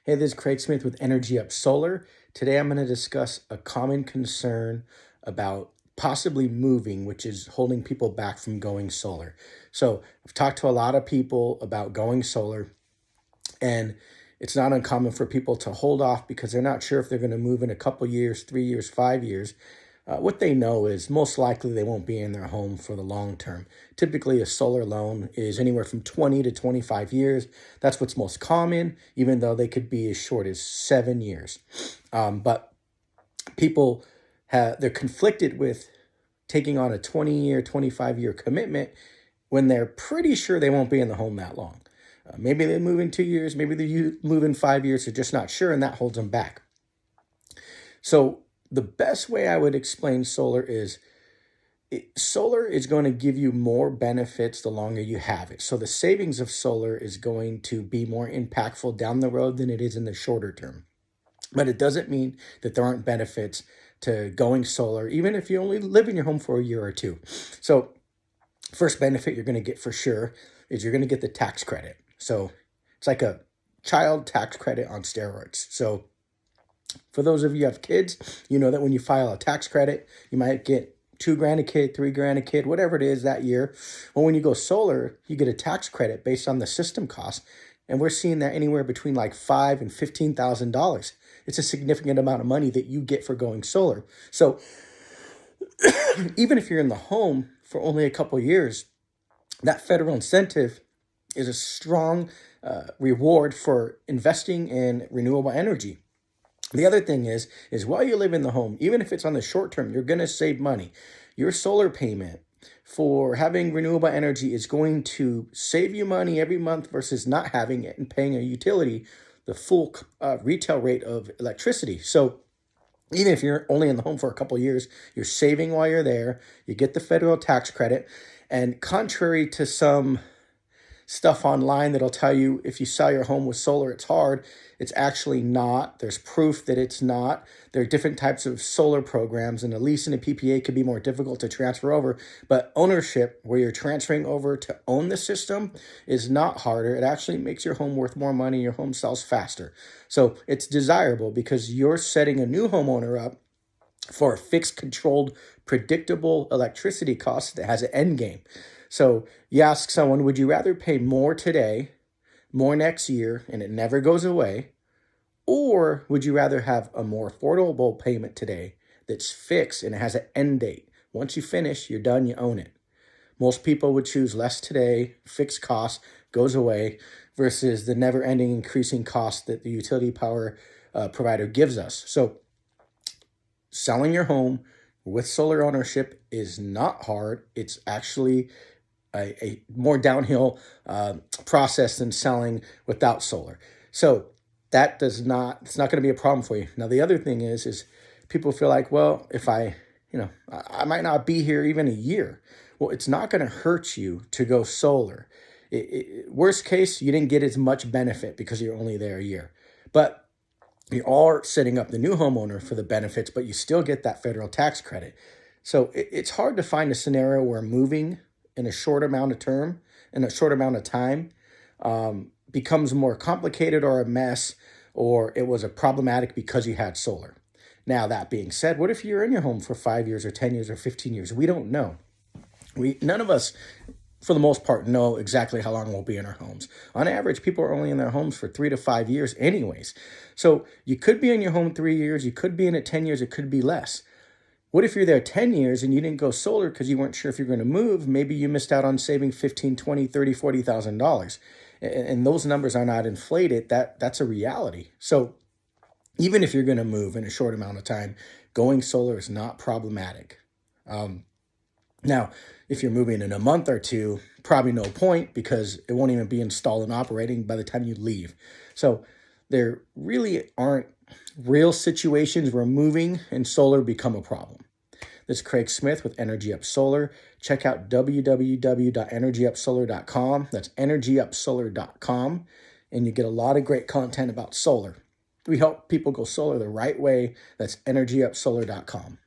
Hey, this is Craig Smith with Energy Up Solar. Today I'm going to discuss a common concern about possibly moving, which is holding people back from going solar. So I've talked to a lot of people about going solar, and it's not uncommon for people to hold off because they're not sure if they're going to move in a couple years, 3 years, 5 years. What they know is most likely they won't be in their home for the long term. Typically, a solar loan is anywhere from 20 to 25 years. That's what's most common, even though they could be as short as 7 years. But people they're conflicted with taking on a 20-year, 25-year commitment when they're pretty sure they won't be in the home that long. Maybe they move in 2 years, maybe they move in 5 years, they're just not sure, and that holds them back. So the best way I would explain solar is solar is going to give you more benefits the longer you have it. So the savings of solar is going to be more impactful down the road than it is in the shorter term. But it doesn't mean that there aren't benefits to going solar, even if you only live in your home for a year or two. So first benefit you're going to get for sure is you're going to get the tax credit. So it's like a child tax credit on steroids. So for those of you who have kids, you know that when you file a tax credit, you might get $2,000 a kid, $3,000 a kid, whatever it is that year. Well, when you go solar, you get a tax credit based on the system cost. And we're seeing that anywhere between like $5,000 and $15,000. It's a significant amount of money that you get for going solar. So even if you're in the home for only a couple of years, that federal incentive is a strong reward for investing in renewable energy. The other thing is while you live in the home, even if it's on the short term, you're going to save money. Your solar payment for having renewable energy is going to save you money every month versus not having it and paying a utility the full retail rate of electricity. So even if you're only in the home for a couple of years, you're saving while you're there. You get the federal tax credit. And contrary to some stuff online that'll tell you if you sell your home with solar, it's hard. It's actually not. There's proof that it's not. There are different types of solar programs, and a lease and a PPA could be more difficult to transfer over. But ownership, where you're transferring over to own the system, is not harder. It actually makes your home worth more money. Your home sells faster. So it's desirable because you're setting a new homeowner up for a fixed, controlled, predictable electricity cost that has an end game. So you ask someone, would you rather pay more today, more next year, and it never goes away? Or would you rather have a more affordable payment today that's fixed and it has an end date? Once you finish, you're done, you own it. Most people would choose less today, fixed cost, goes away, versus the never-ending increasing cost that the utility power provider gives us. So selling your home with solar ownership is not hard. It's actually a more downhill process than selling without solar. So it's not going to be a problem for you. Now, the other thing is people feel like, well, if I might not be here even a year. Well, it's not going to hurt you to go solar. Worst case, you didn't get as much benefit because you're only there a year. But you are setting up the new homeowner for the benefits, but you still get that federal tax credit. So it's hard to find a scenario where moving in a short amount of time becomes more complicated or a mess, or it was a problematic because you had solar. Now, that being said, what if you're in your home for 5 years or 10 years or 15 years? We don't know. None of us, for the most part, know exactly how long we'll be in our homes. On average, people are only in their homes for 3 to 5 years anyways. So you could be in your home 3 years, you could be in it 10 years, it could be less. What if you're there 10 years and you didn't go solar because you weren't sure if you're going to move? Maybe you missed out on saving $15,000, $20,000, $30,000, $40,000. And those numbers are not inflated. That's a reality. So even if you're going to move in a short amount of time, going solar is not problematic. Now, if you're moving in a month or two, probably no point because it won't even be installed and operating by the time you leave. So there really aren't real situations where moving and solar become a problem. This is Craig Smith with Energy Up Solar. Check out www.energyupsolar.com. That's energyupsolar.com. And you get a lot of great content about solar. We help people go solar the right way. That's energyupsolar.com.